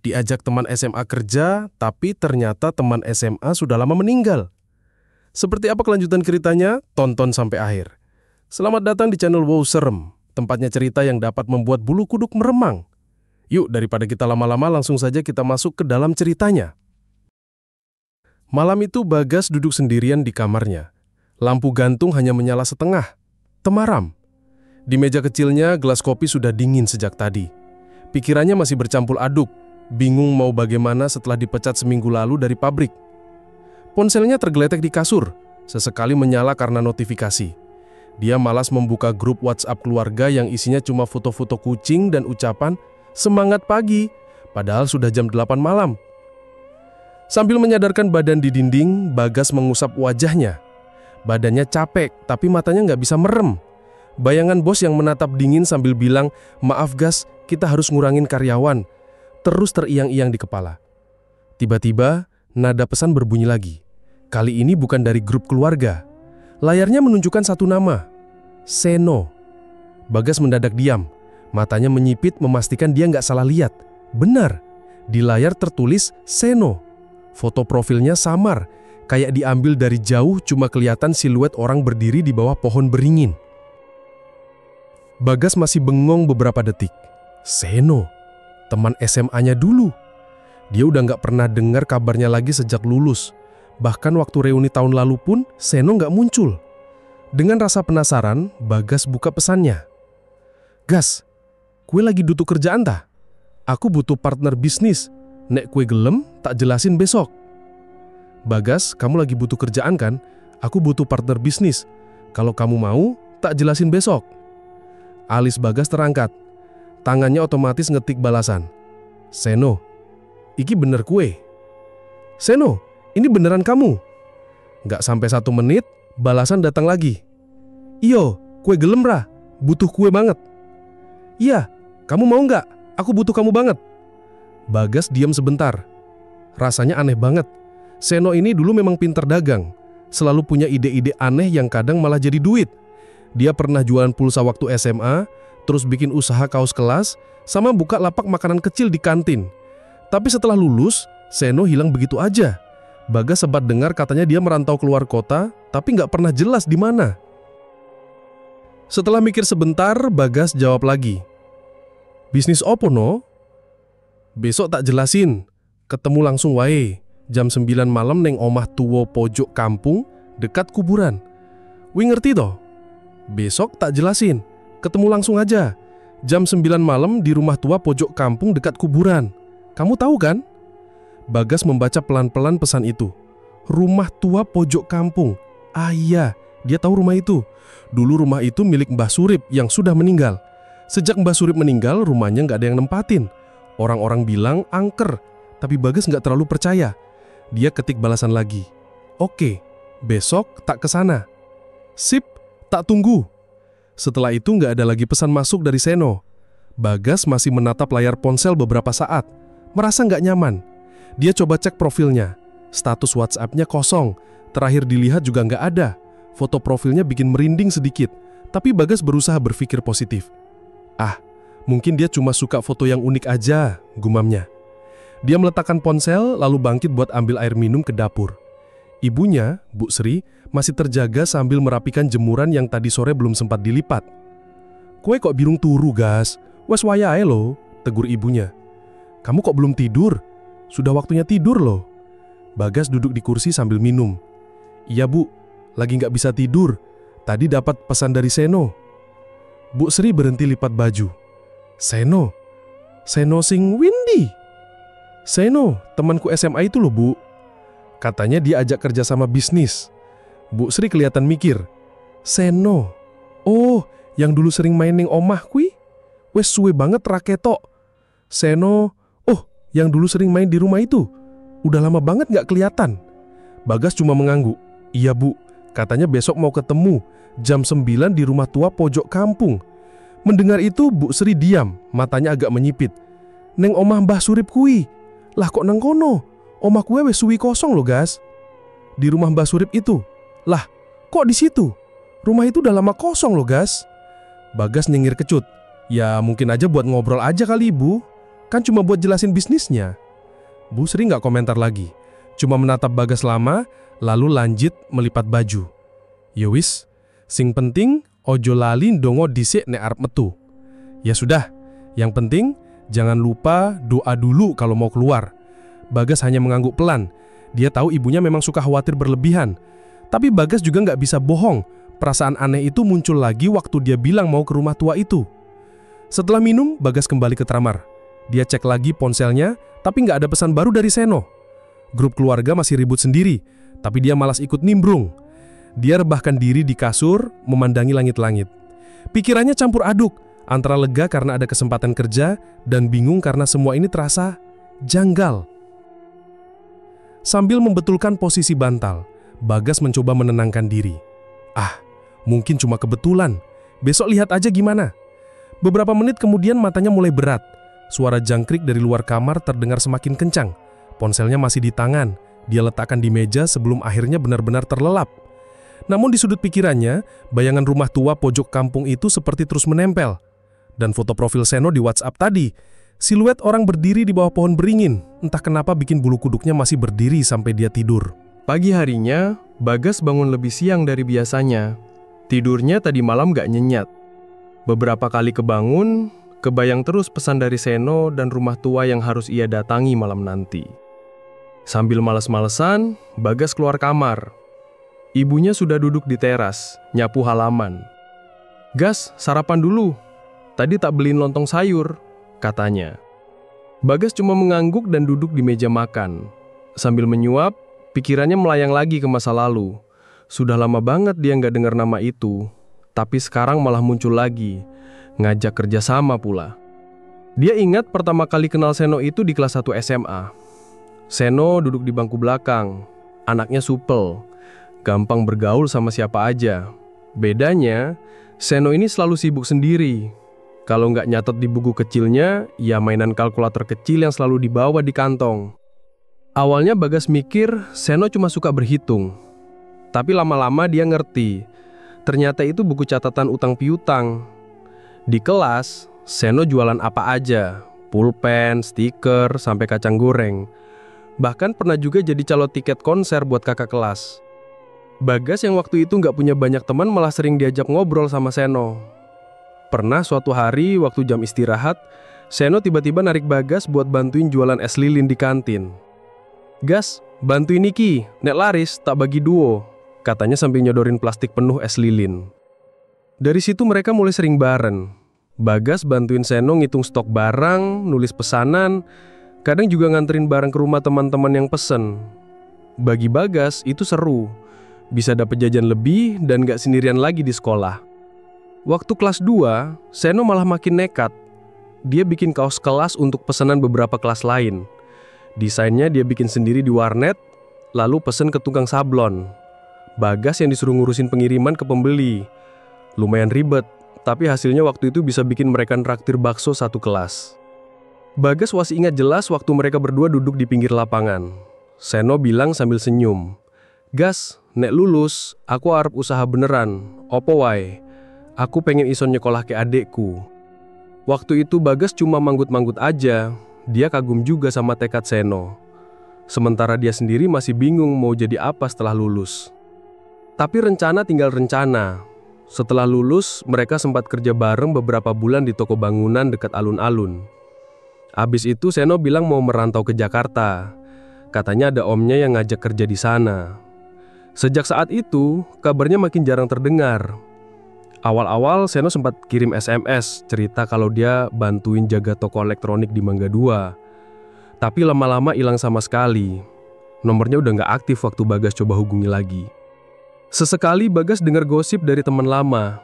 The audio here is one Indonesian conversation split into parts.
Diajak teman SMA kerja, tapi ternyata teman SMA sudah lama meninggal. Seperti apa kelanjutan ceritanya? Tonton sampai akhir. Selamat datang di channel Wow Serem, tempatnya cerita yang dapat membuat bulu kuduk meremang. Yuk, daripada kita lama-lama, langsung saja kita masuk ke dalam ceritanya. Malam itu Bagas duduk sendirian di kamarnya. Lampu gantung hanya menyala setengah. Temaram. Di meja kecilnya, gelas kopi sudah dingin sejak tadi. Pikirannya masih bercampur aduk, bingung mau bagaimana setelah dipecat seminggu lalu dari pabrik. Ponselnya tergeletek di kasur, sesekali menyala karena notifikasi. Dia malas membuka grup WhatsApp keluarga yang isinya cuma foto-foto kucing dan ucapan, "Semangat pagi," padahal sudah jam 8 malam. Sambil menyadarkan badan di dinding, Bagas mengusap wajahnya. Badannya capek, tapi matanya nggak bisa merem. Bayangan bos yang menatap dingin sambil bilang, "Maaf Gas, kita harus ngurangin karyawan," terus teriang-iang di kepala. Tiba-tiba, nada pesan berbunyi lagi. Kali ini bukan dari grup keluarga. Layarnya menunjukkan satu nama, Seno. Bagas mendadak diam. Matanya menyipit memastikan dia nggak salah lihat. Benar, di layar tertulis Seno. Foto profilnya samar, kayak diambil dari jauh cuma kelihatan siluet orang berdiri di bawah pohon beringin. Bagas masih bengong beberapa detik. Seno, teman SMA-nya dulu. Dia udah nggak pernah dengar kabarnya lagi sejak lulus. Bahkan waktu reuni tahun lalu pun, Seno nggak muncul. Dengan rasa penasaran, Bagas buka pesannya. "Gas, kue lagi butuh kerjaan tah? Aku butuh partner bisnis. Nek kue gelem, tak jelasin besok." "Bagas, kamu lagi butuh kerjaan kan? Aku butuh partner bisnis. Kalau kamu mau, tak jelasin besok." Alis Bagas terangkat. Tangannya otomatis ngetik balasan. "Seno, iki bener kue." "Seno, ini beneran kamu?" Gak sampai 1 menit, balasan datang lagi. "Iyo, kue gelem ra, butuh kue banget." "Iya, kamu mau nggak? Aku butuh kamu banget." Bagas diam sebentar. Rasanya aneh banget. Seno ini dulu memang pinter dagang. Selalu punya ide-ide aneh yang kadang malah jadi duit. Dia pernah jualan pulsa waktu SMA, terus bikin usaha kaos kelas, sama buka lapak makanan kecil di kantin. Tapi setelah lulus, Seno hilang begitu aja. Bagas sempat dengar katanya dia merantau keluar kota, tapi nggak pernah jelas di mana. Setelah mikir sebentar, Bagas jawab lagi. "Bisnis opo no? Besok tak jelasin. Ketemu langsung wae. Jam 9 malam neng omah tuwo pojok kampung, dekat kuburan. Wi ngerti toh? Besok tak jelasin. Ketemu langsung aja. Jam 9 malam di rumah tua pojok kampung dekat kuburan. Kamu tahu kan?" Bagas membaca pelan-pelan pesan itu. Rumah tua pojok kampung. Ah iya, dia tahu rumah itu. Dulu rumah itu milik Mbah Surip yang sudah meninggal. Sejak Mbah Surip meninggal, rumahnya nggak ada yang nempatin. Orang-orang bilang angker, tapi Bagas nggak terlalu percaya. Dia ketik balasan lagi. "Oke, besok tak kesana." "Sip, tak tunggu." Setelah itu nggak ada lagi pesan masuk dari Seno. Bagas masih menatap layar ponsel beberapa saat, merasa nggak nyaman. Dia coba cek profilnya. Status WhatsApp-nya kosong. Terakhir dilihat juga nggak ada. Foto profilnya bikin merinding sedikit, tapi Bagas berusaha berpikir positif. "Ah, mungkin dia cuma suka foto yang unik aja," gumamnya. Dia meletakkan ponsel lalu bangkit buat ambil air minum ke dapur. Ibunya, Bu Sri, masih terjaga sambil merapikan jemuran yang tadi sore belum sempat dilipat. "Kue kok birung turu, Gas? Wes wayahe lo," tegur ibunya. "Kamu kok belum tidur? Sudah waktunya tidur loh." Bagas duduk di kursi sambil minum. "Iya Bu, lagi nggak bisa tidur. Tadi dapat pesan dari Seno." Bu Sri berhenti lipat baju. "Seno? Seno sing Windy?" "Seno, temanku SMA itu loh Bu. Katanya dia ajak kerja sama bisnis." Bu Sri kelihatan mikir. "Seno? Oh, yang dulu sering main ning omah kui? Wes suwe banget raketok. Seno, oh, yang dulu sering main di rumah itu. Udah lama banget nggak kelihatan." Bagas cuma mengangguk. "Iya Bu, katanya besok mau ketemu, jam 9 di rumah tua pojok kampung." Mendengar itu Bu Sri diam, matanya agak menyipit. "Neng omah Mbah Surip kui. Lah kok nang kono? Omah kue wes suwi kosong loh Gas." "Di rumah Mbah Surip itu? Lah, kok di situ? Rumah itu udah lama kosong loh Gas." Bagas nyengir kecut. "Ya mungkin aja buat ngobrol aja kali Ibu." Kan cuma buat jelasin bisnisnya. Bu Sri nggak komentar lagi. Cuma menatap Bagas lama, lalu lanjut melipat baju. Yowis, sing penting ojo lali ndongo dhisik nek arep metu. Ya sudah, yang penting jangan lupa doa dulu kalau mau keluar. Bagas hanya mengangguk pelan. Dia tahu ibunya memang suka khawatir berlebihan. Tapi Bagas juga nggak bisa bohong. Perasaan aneh itu muncul lagi waktu dia bilang mau ke rumah tua itu. Setelah minum, Bagas kembali ke Tramar. Dia cek lagi ponselnya, tapi nggak ada pesan baru dari Seno. Grup keluarga masih ribut sendiri, tapi dia malas ikut nimbrung. Dia rebahkan diri di kasur, memandangi langit-langit. Pikirannya campur aduk, antara lega karena ada kesempatan kerja, dan bingung karena semua ini terasa janggal. Sambil membetulkan posisi bantal, Bagas mencoba menenangkan diri. Mungkin cuma kebetulan. Besok lihat aja gimana. Beberapa menit kemudian matanya mulai berat. Suara jangkrik dari luar kamar terdengar semakin kencang. Ponselnya masih di tangan. Dia letakkan di meja sebelum akhirnya benar-benar terlelap. Namun di sudut pikirannya, bayangan rumah tua pojok kampung itu seperti terus menempel. Dan foto profil Seno di WhatsApp tadi, siluet orang berdiri di bawah pohon beringin. Entah kenapa bikin bulu kuduknya masih berdiri sampai dia tidur. Pagi harinya, Bagas bangun lebih siang dari biasanya. Tidurnya tadi malam gak nyenyak. Beberapa kali kebangun, kebayang terus pesan dari Seno dan rumah tua yang harus ia datangi malam nanti. Sambil males-malesan, Bagas keluar kamar. Ibunya sudah duduk di teras, nyapu halaman. "Gas, sarapan dulu. Tadi tak beliin lontong sayur," katanya. Bagas cuma mengangguk dan duduk di meja makan. Sambil menyuap, pikirannya melayang lagi ke masa lalu. Sudah lama banget dia nggak dengar nama itu, tapi sekarang malah muncul lagi, ngajak kerjasama pula. Dia ingat pertama kali kenal Seno itu di kelas 1 SMA. Seno duduk di bangku belakang, anaknya supel, gampang bergaul sama siapa aja. Bedanya, Seno ini selalu sibuk sendiri. Kalau nggak nyatet di buku kecilnya, ya mainan kalkulator kecil yang selalu dibawa di kantong. Awalnya Bagas mikir Seno cuma suka berhitung. Tapi lama-lama dia ngerti, ternyata itu buku catatan utang piutang. Di kelas, Seno jualan apa aja, pulpen, stiker, sampai kacang goreng. Bahkan pernah juga jadi calo tiket konser buat kakak kelas. Bagas yang waktu itu nggak punya banyak teman malah sering diajak ngobrol sama Seno. Pernah suatu hari waktu jam istirahat, Seno tiba-tiba narik Bagas buat bantuin jualan es lilin di kantin. "Gas, bantuin Niki, nek laris tak bagi duo," katanya sambil nyodorin plastik penuh es lilin. Dari situ mereka mulai sering bareng. Bagas bantuin Seno ngitung stok barang, nulis pesanan, kadang juga nganterin barang ke rumah teman-teman yang pesen. Bagi Bagas itu seru, bisa dapet jajan lebih dan gak sendirian lagi di sekolah. Waktu kelas 2, Seno malah makin nekat. Dia bikin kaos kelas untuk pesanan beberapa kelas lain. Desainnya dia bikin sendiri di warnet, lalu pesen ke tukang sablon. Bagas yang disuruh ngurusin pengiriman ke pembeli. Lumayan ribet, tapi hasilnya waktu itu bisa bikin mereka traktir bakso satu kelas. Bagas masih ingat jelas waktu mereka berdua duduk di pinggir lapangan. Seno bilang sambil senyum, "Gas, nek lulus, aku arep usaha beneran. Opo wae? Aku pengen ison nyekolah ke adekku." Waktu itu Bagas cuma manggut-manggut aja. Dia kagum juga sama tekad Seno. Sementara dia sendiri masih bingung mau jadi apa setelah lulus. Tapi rencana tinggal rencana. Setelah lulus, mereka sempat kerja bareng beberapa bulan di toko bangunan dekat alun-alun. Abis itu Seno bilang mau merantau ke Jakarta. Katanya ada omnya yang ngajak kerja di sana. Sejak saat itu, kabarnya makin jarang terdengar. Awal-awal Seno sempat kirim SMS cerita kalau dia bantuin jaga toko elektronik di Mangga 2. Tapi lama-lama hilang sama sekali. Nomornya udah nggak aktif waktu Bagas coba hubungi lagi. Sesekali Bagas dengar gosip dari teman lama.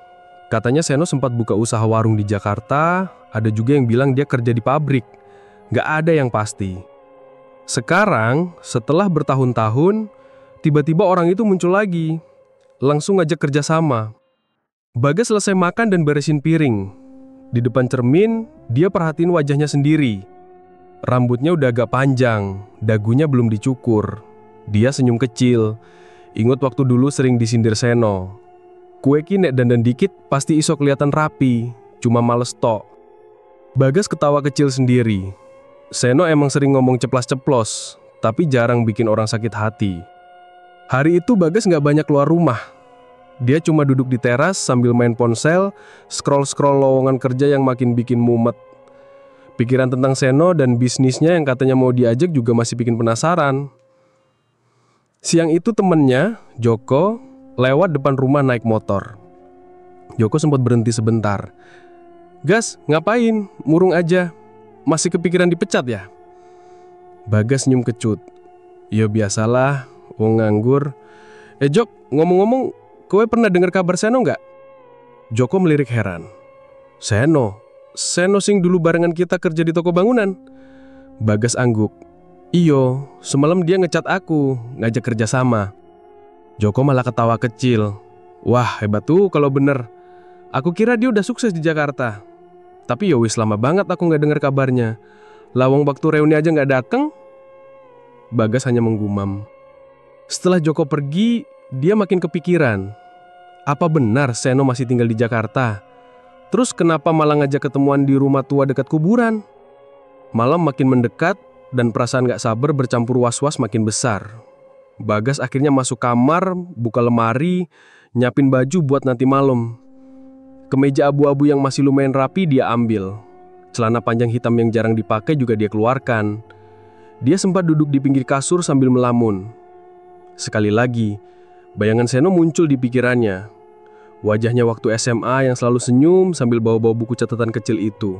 Katanya Seno sempat buka usaha warung di Jakarta, ada juga yang bilang dia kerja di pabrik. Nggak ada yang pasti. Sekarang, setelah bertahun-tahun, tiba-tiba orang itu muncul lagi. Langsung ngajak kerjasama. Bagas selesai makan dan beresin piring. Di depan cermin, dia perhatiin wajahnya sendiri. Rambutnya udah agak panjang, dagunya belum dicukur. Dia senyum kecil. Ingat waktu dulu sering disindir Seno. "Kue ki nek dandan dikit pasti iso kelihatan rapi, cuma males tok." Bagas ketawa kecil sendiri. Seno emang sering ngomong ceplas-ceplos, tapi jarang bikin orang sakit hati. Hari itu Bagas nggak banyak keluar rumah. Dia cuma duduk di teras sambil main ponsel, scroll-scroll lowongan kerja yang makin bikin mumet. Pikiran tentang Seno dan bisnisnya yang katanya mau diajak juga masih bikin penasaran. Siang itu temennya, Joko, lewat depan rumah naik motor. Joko sempat berhenti sebentar. "Gas, ngapain? Murung aja. Masih kepikiran dipecat ya?" Bagas senyum kecut. "Ya biasalah, wong nganggur. Jok, ngomong-ngomong, kowe pernah dengar kabar Seno nggak?" Joko melirik heran. "Seno? Seno sing dulu barengan kita kerja di toko bangunan?" Bagas angguk. "Iyo, semalam dia ngecat aku, ngajak kerja sama." Joko malah ketawa kecil. "Wah, hebat tuh kalau bener. Aku kira dia udah sukses di Jakarta. Tapi ya wis lama banget aku nggak dengar kabarnya. Lawang waktu reuni aja nggak dateng." Bagas hanya menggumam. Setelah Joko pergi, dia makin kepikiran. Apa benar Seno masih tinggal di Jakarta? Terus kenapa malah ngajak ketemuan di rumah tua dekat kuburan? Malam makin mendekat dan perasaan gak sabar bercampur was-was makin besar. Bagas akhirnya masuk kamar, buka lemari, nyiapin baju buat nanti malam. Kemeja abu-abu yang masih lumayan rapi dia ambil. Celana panjang hitam yang jarang dipakai juga dia keluarkan. Dia sempat duduk di pinggir kasur sambil melamun. Sekali lagi, bayangan Seno muncul di pikirannya. Wajahnya waktu SMA yang selalu senyum sambil bawa-bawa buku catatan kecil itu.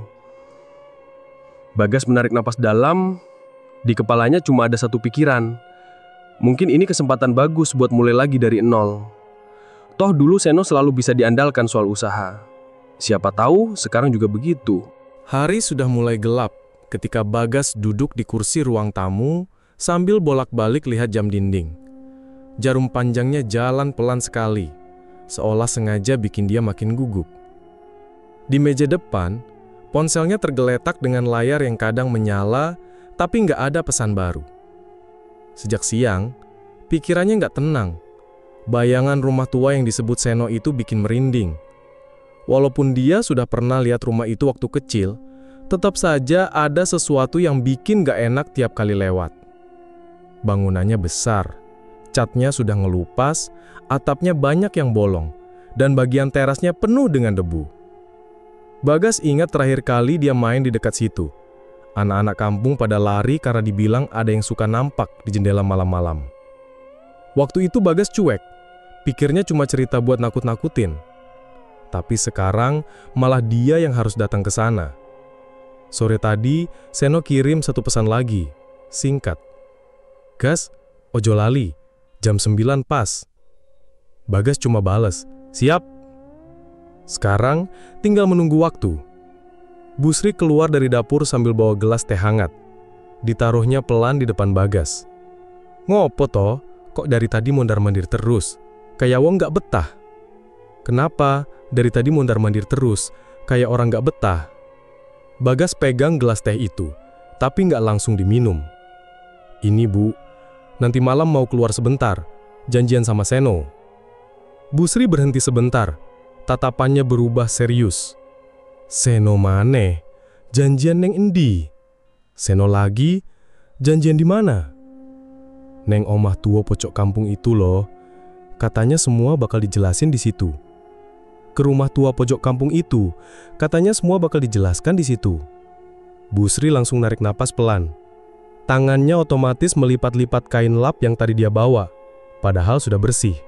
Bagas menarik napas dalam. Di kepalanya cuma ada satu pikiran. Mungkin ini kesempatan bagus buat mulai lagi dari nol. Toh dulu Seno selalu bisa diandalkan soal usaha. Siapa tahu sekarang juga begitu. Hari sudah mulai gelap ketika Bagas duduk di kursi ruang tamu sambil bolak-balik lihat jam dinding. Jarum panjangnya jalan pelan sekali, seolah sengaja bikin dia makin gugup. Di meja depan, ponselnya tergeletak dengan layar yang kadang menyala, tapi nggak ada pesan baru. Sejak siang, pikirannya nggak tenang. Bayangan rumah tua yang disebut Seno itu bikin merinding. Walaupun dia sudah pernah lihat rumah itu waktu kecil, tetap saja ada sesuatu yang bikin nggak enak tiap kali lewat. Bangunannya besar, catnya sudah ngelupas, atapnya banyak yang bolong, dan bagian terasnya penuh dengan debu. Bagas ingat terakhir kali dia main di dekat situ. Anak-anak kampung pada lari karena dibilang ada yang suka nampak di jendela malam-malam. Waktu itu Bagas cuek, pikirnya cuma cerita buat nakut-nakutin. Tapi sekarang malah dia yang harus datang ke sana. Sore tadi, Seno kirim satu pesan lagi, singkat. "Gas, ojo lali, jam 9 pas." Bagas cuma bales, "Siap." Sekarang tinggal menunggu waktu. Busri keluar dari dapur sambil bawa gelas teh hangat. Ditaruhnya pelan di depan Bagas. "Ngopo toh? Kok dari tadi mondar-mandir terus? Kayak wong gak betah." "Kenapa? Dari tadi mondar-mandir terus, kayak orang gak betah." Bagas pegang gelas teh itu, tapi gak langsung diminum. "Ini Bu, nanti malam mau keluar sebentar, janjian sama Seno." Busri berhenti sebentar, tatapannya berubah serius. "Seno maneh? Janjian neng endi? Seno lagi? Janjian di mana?" "Neng omah tua pojok kampung itu loh. Katanya semua bakal dijelasin di situ." "Ke rumah tua pojok kampung itu, katanya semua bakal dijelaskan di situ." Busri langsung narik napas pelan. Tangannya otomatis melipat-lipat kain lap yang tadi dia bawa, padahal sudah bersih.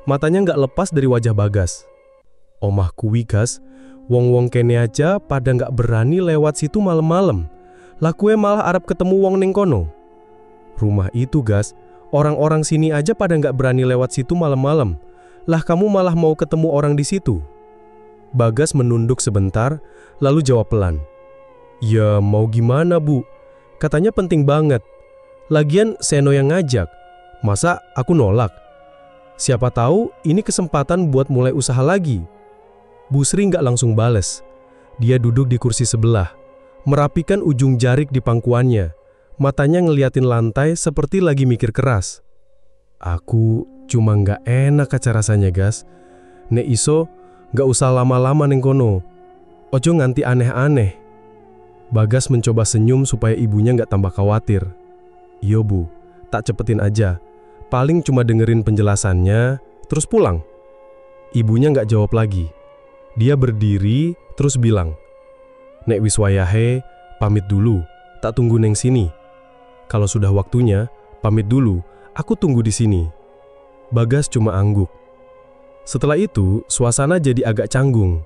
Matanya nggak lepas dari wajah Bagas. "Omah kuwi Gas, wong-wong kene aja pada nggak berani lewat situ malam-malam. Lah kue malah arep ketemu wong ning kono. Rumah itu Gas, orang-orang sini aja pada nggak berani lewat situ malam-malam. Lah kamu malah mau ketemu orang di situ." Bagas menunduk sebentar, lalu jawab pelan. "Ya mau gimana Bu? Katanya penting banget. Lagian Seno yang ngajak. Masa aku nolak? Siapa tahu ini kesempatan buat mulai usaha lagi." Busri nggak langsung bales. Dia duduk di kursi sebelah, merapikan ujung jarik di pangkuannya. Matanya ngeliatin lantai seperti lagi mikir keras. "Aku cuma nggak enak aja rasanya Gas. Nek iso, nggak usah lama-lama neng kono. Ojo nganti aneh-aneh." Bagas mencoba senyum supaya ibunya nggak tambah khawatir. "Iyo Bu, tak cepetin aja. Paling cuma dengerin penjelasannya, terus pulang." Ibunya nggak jawab lagi. Dia berdiri, terus bilang, "Nek Wiswayahe, pamit dulu, tak tunggu neng sini. Kalau sudah waktunya, pamit dulu, aku tunggu di sini." Bagas cuma angguk. Setelah itu, suasana jadi agak canggung.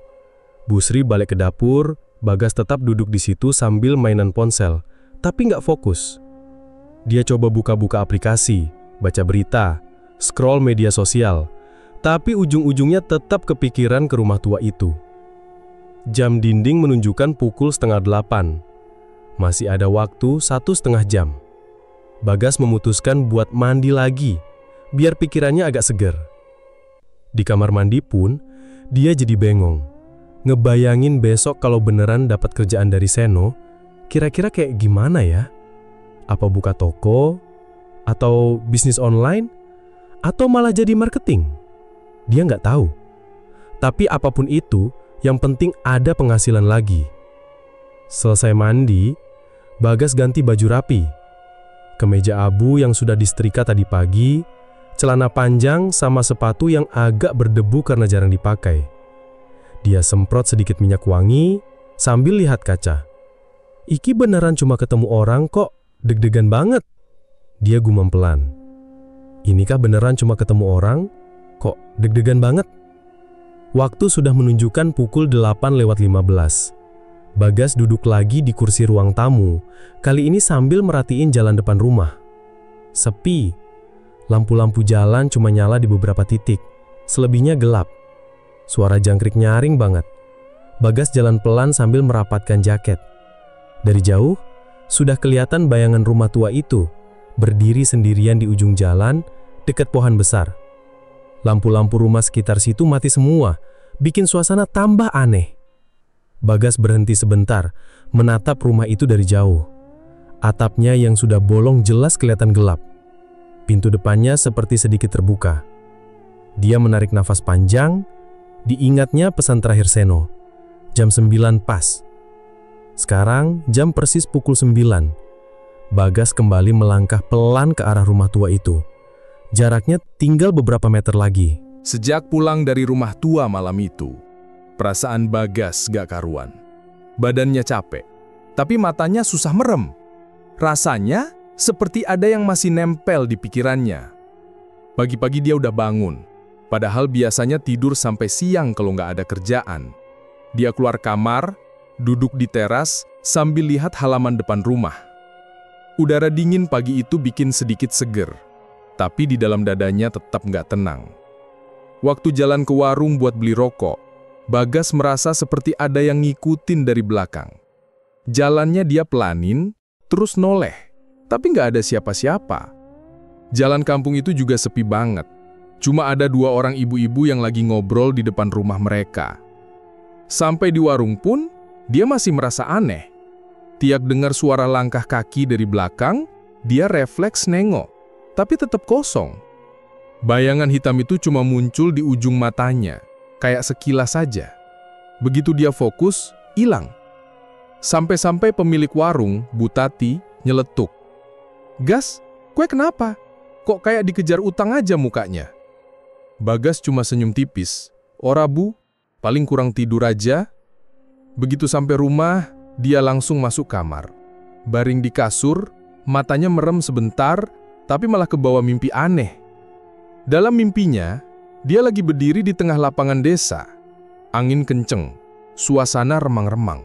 Bu Sri balik ke dapur, Bagas tetap duduk di situ sambil mainan ponsel, tapi nggak fokus. Dia coba buka-buka aplikasi, baca berita, scroll media sosial, tapi ujung-ujungnya tetap kepikiran ke rumah tua itu. Jam dinding menunjukkan pukul 7:30. Masih ada waktu 1,5 jam. Bagas memutuskan buat mandi lagi, biar pikirannya agak seger. Di kamar mandi pun, dia jadi bengong. Ngebayangin besok kalau beneran dapat kerjaan dari Seno, kira-kira kayak gimana ya? Apa buka toko? Atau bisnis online? Atau malah jadi marketing? Dia nggak tahu. Tapi apapun itu, yang penting ada penghasilan lagi. Selesai mandi, Bagas ganti baju rapi. Kemeja abu yang sudah disetrika tadi pagi, celana panjang sama sepatu yang agak berdebu karena jarang dipakai. Dia semprot sedikit minyak wangi sambil lihat kaca. "Iki beneran cuma ketemu orang kok, deg-degan banget." Dia gumam pelan. "Inikah beneran cuma ketemu orang? Kok deg-degan banget?" Waktu sudah menunjukkan pukul 8:15. Bagas duduk lagi di kursi ruang tamu, kali ini sambil merhatiin jalan depan rumah. Sepi. Lampu-lampu jalan cuma nyala di beberapa titik, selebihnya gelap. Suara jangkrik nyaring banget. Bagas jalan pelan sambil merapatkan jaket. Dari jauh, sudah kelihatan bayangan rumah tua itu, berdiri sendirian di ujung jalan, dekat pohon besar. Lampu-lampu rumah sekitar situ mati semua, bikin suasana tambah aneh. Bagas berhenti sebentar, menatap rumah itu dari jauh. Atapnya yang sudah bolong jelas kelihatan gelap. Pintu depannya seperti sedikit terbuka. Dia menarik nafas panjang. Diingatnya pesan terakhir Seno. Jam 9 pas. Sekarang jam persis pukul 9. Bagas kembali melangkah pelan ke arah rumah tua itu. Jaraknya tinggal beberapa meter lagi. Sejak pulang dari rumah tua malam itu, perasaan Bagas gak karuan. Badannya capek, tapi matanya susah merem. Rasanya seperti ada yang masih nempel di pikirannya. Pagi-pagi dia udah bangun, padahal biasanya tidur sampai siang kalau nggak ada kerjaan. Dia keluar kamar, duduk di teras sambil lihat halaman depan rumah. Udara dingin pagi itu bikin sedikit seger, tapi di dalam dadanya tetap nggak tenang. Waktu jalan ke warung buat beli rokok, Bagas merasa seperti ada yang ngikutin dari belakang. Jalannya dia pelanin, terus noleh, tapi nggak ada siapa-siapa. Jalan kampung itu juga sepi banget. Cuma ada 2 orang ibu-ibu yang lagi ngobrol di depan rumah mereka. Sampai di warung pun, dia masih merasa aneh. Tiap dengar suara langkah kaki dari belakang, dia refleks nengok, tapi tetap kosong. Bayangan hitam itu cuma muncul di ujung matanya, kayak sekilas saja. Begitu dia fokus, hilang. Sampai-sampai pemilik warung, Bu Tati, nyeletuk. "Gas, kue kenapa? Kok kayak dikejar utang aja mukanya?" Bagas cuma senyum tipis. "Ora Bu, paling kurang tidur aja." Begitu sampai rumah, dia langsung masuk kamar. Baring di kasur, matanya merem sebentar, tapi malah kebawa mimpi aneh. Dalam mimpinya, dia lagi berdiri di tengah lapangan desa. Angin kenceng, suasana remang-remang.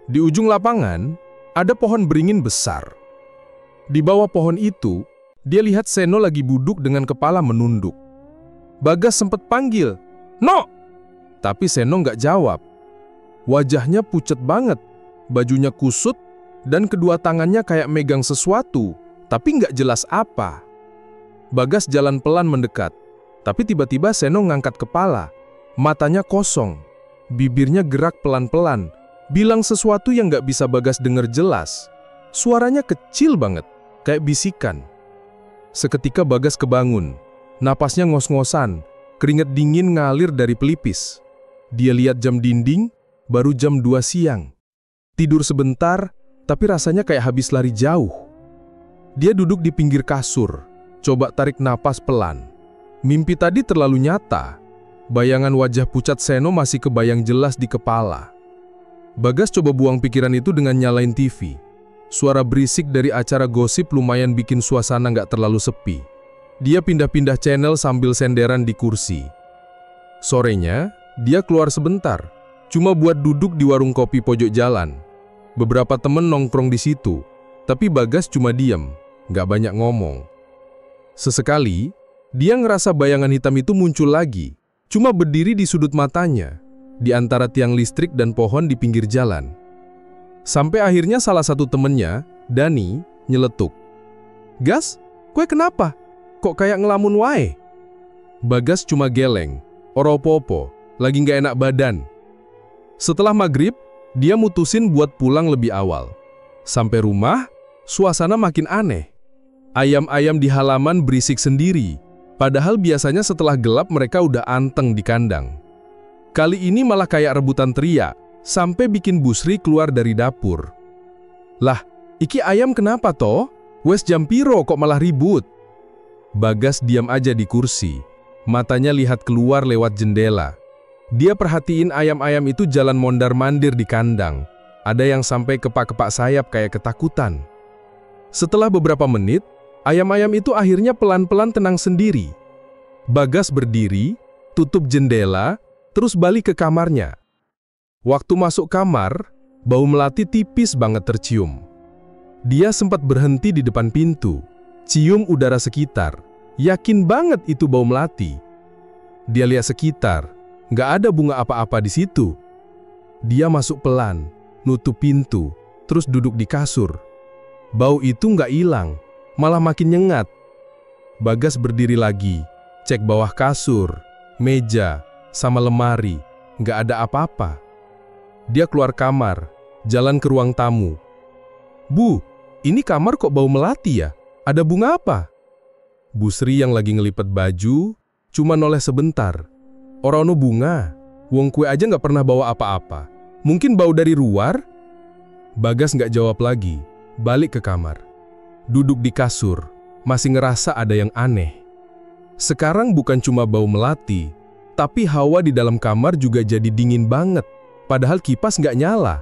Di ujung lapangan, ada pohon beringin besar. Di bawah pohon itu, dia lihat Seno lagi duduk dengan kepala menunduk. Bagas sempat panggil, "No!" Tapi Seno nggak jawab. Wajahnya pucat banget, bajunya kusut, dan kedua tangannya kayak megang sesuatu, tapi nggak jelas apa. Bagas jalan pelan mendekat, tapi tiba-tiba Seno ngangkat kepala. Matanya kosong, bibirnya gerak pelan-pelan, bilang sesuatu yang nggak bisa Bagas dengar jelas. Suaranya kecil banget, kayak bisikan. Seketika Bagas kebangun. Napasnya ngos-ngosan, keringat dingin ngalir dari pelipis. Dia lihat jam dinding, baru jam 2 siang. Tidur sebentar, tapi rasanya kayak habis lari jauh. Dia duduk di pinggir kasur, coba tarik napas pelan. Mimpi tadi terlalu nyata. Bayangan wajah pucat Seno masih kebayang jelas di kepala. Bagas coba buang pikiran itu dengan nyalain TV. Suara berisik dari acara gosip lumayan bikin suasana nggak terlalu sepi. Dia pindah-pindah channel sambil senderan di kursi. Sorenya, dia keluar sebentar, cuma buat duduk di warung kopi pojok jalan. Beberapa temen nongkrong di situ, tapi Bagas cuma diam, nggak banyak ngomong. Sesekali, dia ngerasa bayangan hitam itu muncul lagi, cuma berdiri di sudut matanya, di antara tiang listrik dan pohon di pinggir jalan. Sampai akhirnya salah satu temennya, Dani, nyeletuk. "Gas, kue kenapa? Kok kayak ngelamun wae?" Bagas cuma geleng, oro-popo, lagi nggak enak badan. Setelah maghrib, dia mutusin buat pulang lebih awal. Sampai rumah, suasana makin aneh. Ayam-ayam di halaman berisik sendiri, padahal biasanya setelah gelap mereka udah anteng di kandang. Kali ini malah kayak rebutan teriak, sampai bikin Busri keluar dari dapur. "Lah, iki ayam kenapa toh? Wes jam piro kok malah ribut?" Bagas diam aja di kursi, matanya lihat keluar lewat jendela. Dia perhatiin ayam-ayam itu jalan mondar-mandir di kandang. Ada yang sampai kepak-kepak sayap kayak ketakutan. Setelah beberapa menit, ayam-ayam itu akhirnya pelan-pelan tenang sendiri. Bagas berdiri, tutup jendela, terus balik ke kamarnya. Waktu masuk kamar, bau melati tipis banget tercium. Dia sempat berhenti di depan pintu, cium udara sekitar. Yakin banget itu bau melati. Dia lihat sekitar, nggak ada bunga apa-apa di situ. Dia masuk pelan, nutup pintu, terus duduk di kasur. Bau itu nggak hilang, malah makin nyengat. Bagas berdiri lagi, cek bawah kasur, meja, sama lemari, nggak ada apa-apa. Dia keluar kamar, jalan ke ruang tamu. "Bu, ini kamar kok bau melati ya? Ada bunga apa?" Busri yang lagi ngelipet baju, cuma noleh sebentar. "Orono bunga, wong kue aja nggak pernah bawa apa-apa. Mungkin bau dari luar?" Bagas nggak jawab lagi, balik ke kamar. Duduk di kasur, masih ngerasa ada yang aneh. Sekarang bukan cuma bau melati, tapi hawa di dalam kamar juga jadi dingin banget. Padahal kipas nggak nyala.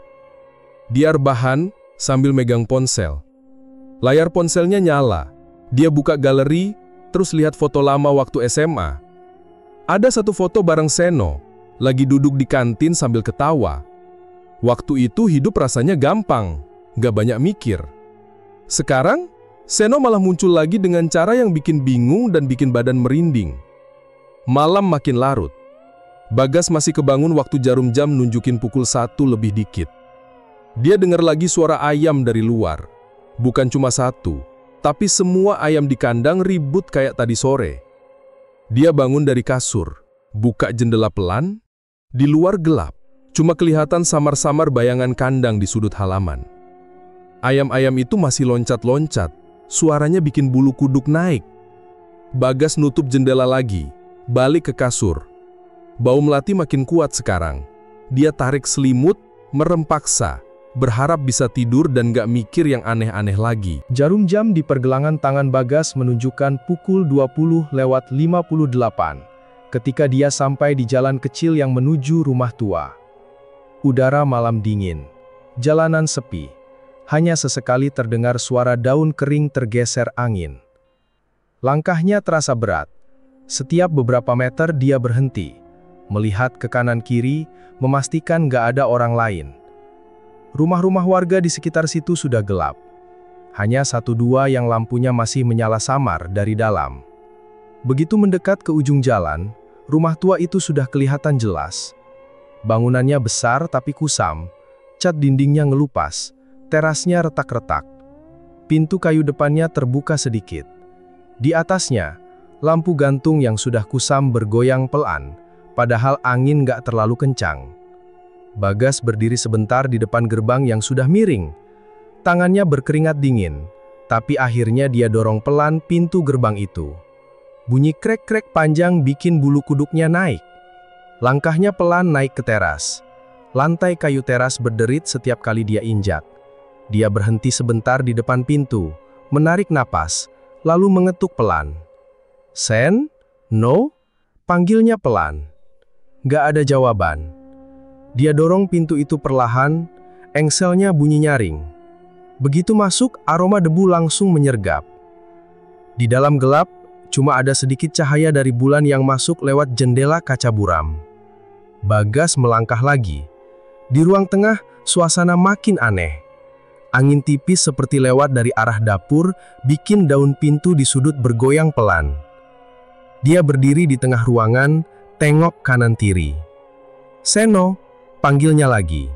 Dia rebahan sambil megang ponsel. Layar ponselnya nyala. Dia buka galeri, terus lihat foto lama waktu SMA. Ada satu foto bareng Seno, lagi duduk di kantin sambil ketawa. Waktu itu hidup rasanya gampang, nggak banyak mikir. Sekarang, Seno malah muncul lagi dengan cara yang bikin bingung dan bikin badan merinding. Malam makin larut. Bagas masih kebangun waktu jarum jam nunjukin pukul 1 lebih dikit. Dia dengar lagi suara ayam dari luar. Bukan cuma satu, tapi semua ayam di kandang ribut kayak tadi sore. Dia bangun dari kasur, buka jendela pelan. Di luar gelap, cuma kelihatan samar-samar bayangan kandang di sudut halaman. Ayam-ayam itu masih loncat-loncat, suaranya bikin bulu kuduk naik. Bagas nutup jendela lagi, balik ke kasur. Bau melati makin kuat sekarang. Dia tarik selimut, merem paksa, berharap bisa tidur dan gak mikir yang aneh-aneh lagi. Jarum jam di pergelangan tangan Bagas menunjukkan pukul 20:58 ketika dia sampai di jalan kecil yang menuju rumah tua. Udara malam dingin, jalanan sepi, hanya sesekali terdengar suara daun kering tergeser angin. Langkahnya terasa berat. Setiap beberapa meter dia berhenti, melihat ke kanan kiri, memastikan gak ada orang lain. Rumah-rumah warga di sekitar situ sudah gelap. Hanya 1-2 yang lampunya masih menyala samar dari dalam. Begitu mendekat ke ujung jalan, rumah tua itu sudah kelihatan jelas. Bangunannya besar tapi kusam, cat dindingnya ngelupas, terasnya retak-retak. Pintu kayu depannya terbuka sedikit. Di atasnya, lampu gantung yang sudah kusam bergoyang pelan, padahal angin gak terlalu kencang. Bagas berdiri sebentar di depan gerbang yang sudah miring. Tangannya berkeringat dingin, tapi akhirnya dia dorong pelan pintu gerbang itu. Bunyi krek-krek panjang bikin bulu kuduknya naik. Langkahnya pelan naik ke teras. Lantai kayu teras berderit setiap kali dia injak. Dia berhenti sebentar di depan pintu, menarik napas, lalu mengetuk pelan. "Sen? No?" Panggilnya pelan. Gak ada jawaban. Dia dorong pintu itu perlahan, engselnya bunyi nyaring. Begitu masuk, aroma debu langsung menyergap. Di dalam gelap, cuma ada sedikit cahaya dari bulan yang masuk lewat jendela kaca buram. Bagas melangkah lagi. Di ruang tengah, suasana makin aneh. Angin tipis seperti lewat dari arah dapur, bikin daun pintu di sudut bergoyang pelan. Dia berdiri di tengah ruangan, tengok kanan kiri. "Seno," panggilnya lagi.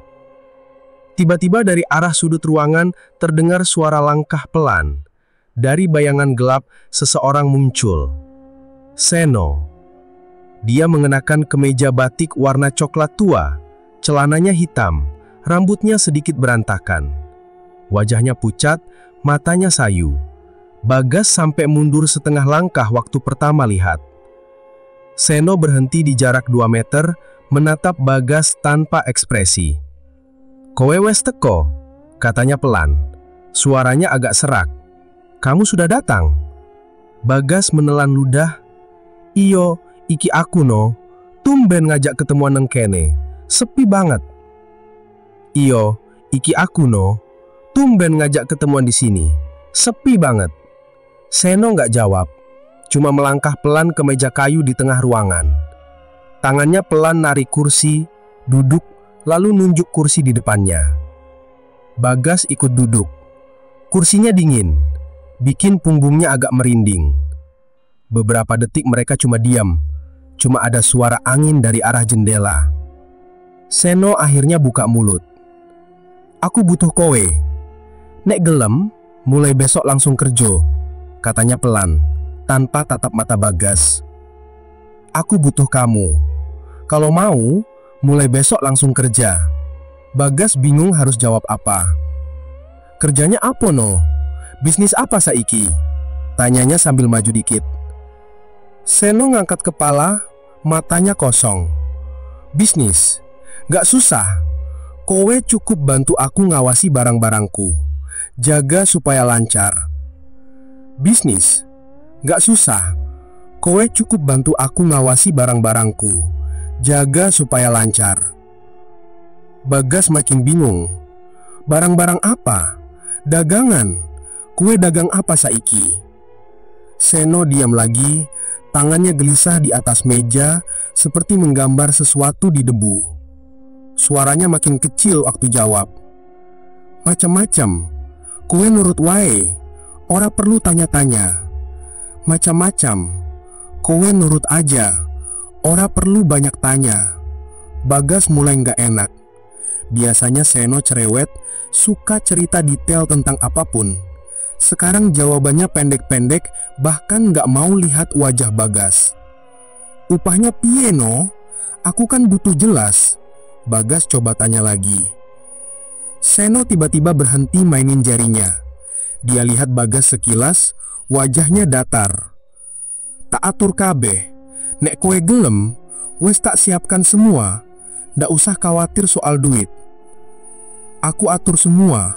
Tiba-tiba dari arah sudut ruangan terdengar suara langkah pelan. Dari bayangan gelap, seseorang muncul. Seno. Dia mengenakan kemeja batik warna coklat tua. Celananya hitam, rambutnya sedikit berantakan. Wajahnya pucat, matanya sayu. Bagas sampai mundur setengah langkah waktu pertama lihat. Seno berhenti di jarak 2 meter, menatap Bagas tanpa ekspresi. "Kowe wes teko?" katanya pelan. Suaranya agak serak. "Kamu sudah datang?" Bagas menelan ludah. "Iyo, iki aku no. Tumben ngajak ketemuan neng kene. Sepi banget." "Iyo, iki aku no. Tumben ngajak ketemuan di sini. Sepi banget." Seno nggak jawab. Cuma melangkah pelan ke meja kayu di tengah ruangan. Tangannya pelan narik kursi, duduk, lalu nunjuk kursi di depannya. Bagas ikut duduk. Kursinya dingin, bikin punggungnya agak merinding. Beberapa detik mereka cuma diam. Cuma ada suara angin dari arah jendela. Seno akhirnya buka mulut. "Aku butuh kowe. Nek gelem, mulai besok langsung kerja," katanya pelan, tanpa tatap mata Bagas. "Aku butuh kamu. Kalau mau, mulai besok langsung kerja." Bagas bingung harus jawab apa. "Kerjanya apa no? Bisnis apa saiki?" tanyanya sambil maju dikit. Seno ngangkat kepala, matanya kosong. "Bisnis? Gak susah. Kowe cukup bantu aku ngawasi barang-barangku. Jaga supaya lancar." "Bisnis? Gak susah. Kowe cukup bantu aku ngawasi barang-barangku. Jaga supaya lancar." Bagas makin bingung. "Barang-barang apa? Dagangan? Kue dagang apa saiki?" Seno diam lagi, tangannya gelisah di atas meja, seperti menggambar sesuatu di debu. Suaranya makin kecil waktu jawab. "Macam-macam. Kue nurut wae. Ora perlu tanya-tanya. Macam-macam. Kue nurut aja. Ora perlu banyak tanya." Bagas mulai nggak enak. Biasanya Seno cerewet, suka cerita detail tentang apapun. Sekarang jawabannya pendek-pendek, bahkan nggak mau lihat wajah Bagas. "Upahnya piye no? Aku kan butuh jelas." Bagas coba tanya lagi. Seno tiba-tiba berhenti mainin jarinya. Dia lihat Bagas sekilas, wajahnya datar. "Tak atur kabeh. Nek kowe gelem, wes tak siapkan semua. Ndak usah khawatir soal duit. Aku atur semua.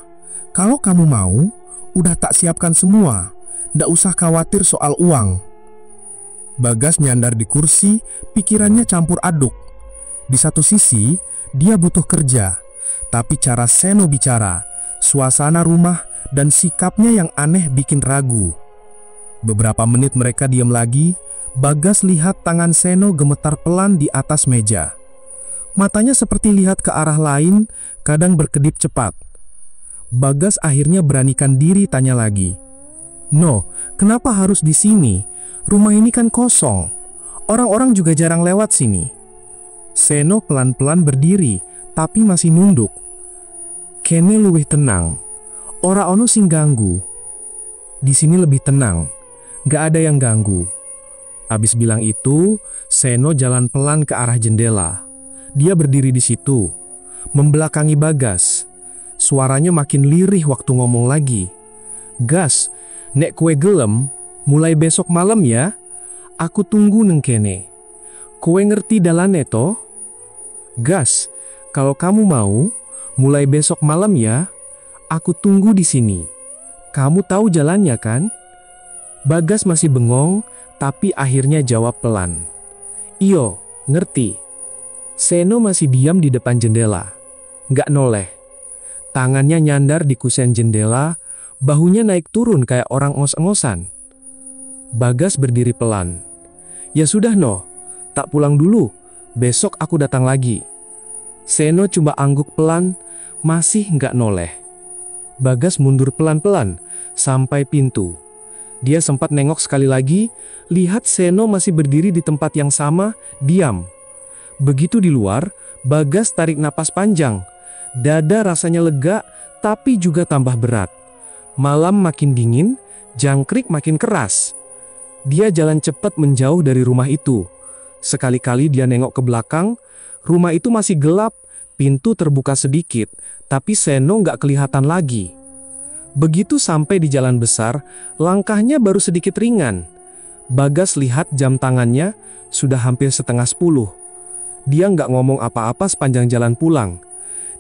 Kalau kamu mau, udah tak siapkan semua. Ndak usah khawatir soal uang." Bagas nyandar di kursi, pikirannya campur aduk. Di satu sisi, dia butuh kerja. Tapi cara Seno bicara, suasana rumah, dan sikapnya yang aneh bikin ragu. Beberapa menit mereka diam lagi. Bagas lihat tangan Seno gemetar pelan di atas meja. Matanya seperti lihat ke arah lain, kadang berkedip cepat. Bagas akhirnya beranikan diri tanya lagi. "No, kenapa harus di sini? Rumah ini kan kosong. Orang-orang juga jarang lewat sini." Seno pelan-pelan berdiri, tapi masih nunduk. "Kene luwih tenang. Ora ono sing ganggu. Di sini lebih tenang. Gak ada yang ganggu." Abis bilang itu, Seno jalan pelan ke arah jendela. Dia berdiri di situ, membelakangi Bagas. Suaranya makin lirih waktu ngomong lagi. "Gas, nek kue gelem, mulai besok malam ya. Aku tunggu neng kene. Kowe ngerti dalane to? Gas, Kalau kamu mau, mulai besok malam ya, aku tunggu di sini. Kamu tahu jalannya kan? Bagas masih bengong, tapi akhirnya jawab pelan. Iyo, ngerti. Seno masih diam di depan jendela. Nggak noleh. Tangannya nyandar di kusen jendela, bahunya naik turun kayak orang ngos-ngosan. Bagas berdiri pelan. Ya sudah no, tak pulang dulu, besok aku datang lagi. Seno coba angguk pelan, masih nggak noleh. Bagas mundur pelan-pelan, sampai pintu. Dia sempat nengok sekali lagi, lihat Seno masih berdiri di tempat yang sama, diam. Begitu di luar, Bagas tarik napas panjang. Dada rasanya lega, tapi juga tambah berat. Malam makin dingin, jangkrik makin keras. Dia jalan cepat menjauh dari rumah itu. Sekali-kali dia nengok ke belakang, rumah itu masih gelap, pintu terbuka sedikit, tapi Seno nggak kelihatan lagi. Begitu sampai di jalan besar, langkahnya baru sedikit ringan. Bagas lihat jam tangannya, sudah hampir 9:30. Dia nggak ngomong apa-apa sepanjang jalan pulang.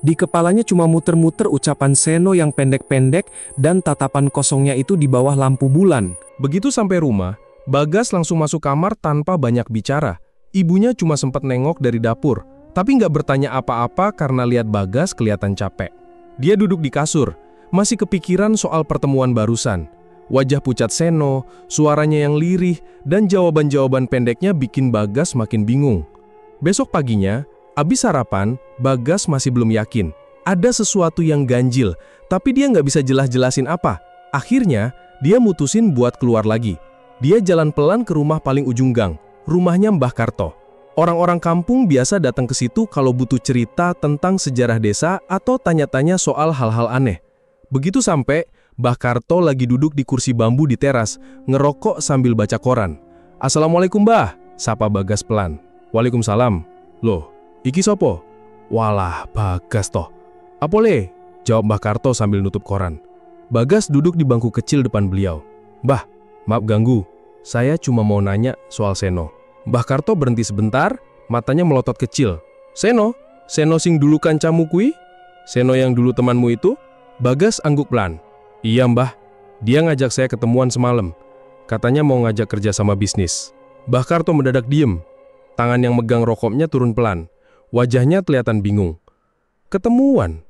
Di kepalanya cuma muter-muter ucapan Seno yang pendek-pendek dan tatapan kosongnya itu di bawah lampu bulan. Begitu sampai rumah, Bagas langsung masuk kamar tanpa banyak bicara. Ibunya cuma sempat nengok dari dapur, tapi nggak bertanya apa-apa karena lihat Bagas kelihatan capek. Dia duduk di kasur, masih kepikiran soal pertemuan barusan. Wajah pucat Seno, suaranya yang lirih, dan jawaban-jawaban pendeknya bikin Bagas makin bingung. Besok paginya, abis sarapan, Bagas masih belum yakin. Ada sesuatu yang ganjil, tapi dia nggak bisa jelas-jelasin apa. Akhirnya, dia mutusin buat keluar lagi. Dia jalan pelan ke rumah paling ujung gang, rumahnya Mbah Karto. Orang-orang kampung biasa datang ke situ kalau butuh cerita tentang sejarah desa atau tanya-tanya soal hal-hal aneh. Begitu sampai, Mbah Karto lagi duduk di kursi bambu di teras, ngerokok sambil baca koran. "Assalamualaikum Mbah," sapa Bagas pelan. "Waalaikumsalam." "Loh, iki sopo?" "Walah, Bagas toh." "Apole?" jawab Mbah Karto sambil nutup koran. Bagas duduk di bangku kecil depan beliau. "Mbah, maaf ganggu. Saya cuma mau nanya soal Seno." Mbah Karto berhenti sebentar, matanya melotot kecil. "Seno? Seno sing dulu kancamu kui? Seno yang dulu temanmu itu?" Bagas angguk pelan. "Iya Mbah, dia ngajak saya ketemuan semalam. Katanya mau ngajak kerja sama bisnis." Mbah Karto mendadak diem. Tangan yang megang rokoknya turun pelan. Wajahnya kelihatan bingung. "Ketemuan?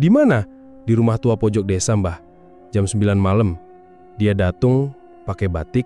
Di mana?" "Di rumah tua pojok desa Mbah. Jam 9 malam. Dia datang pakai batik,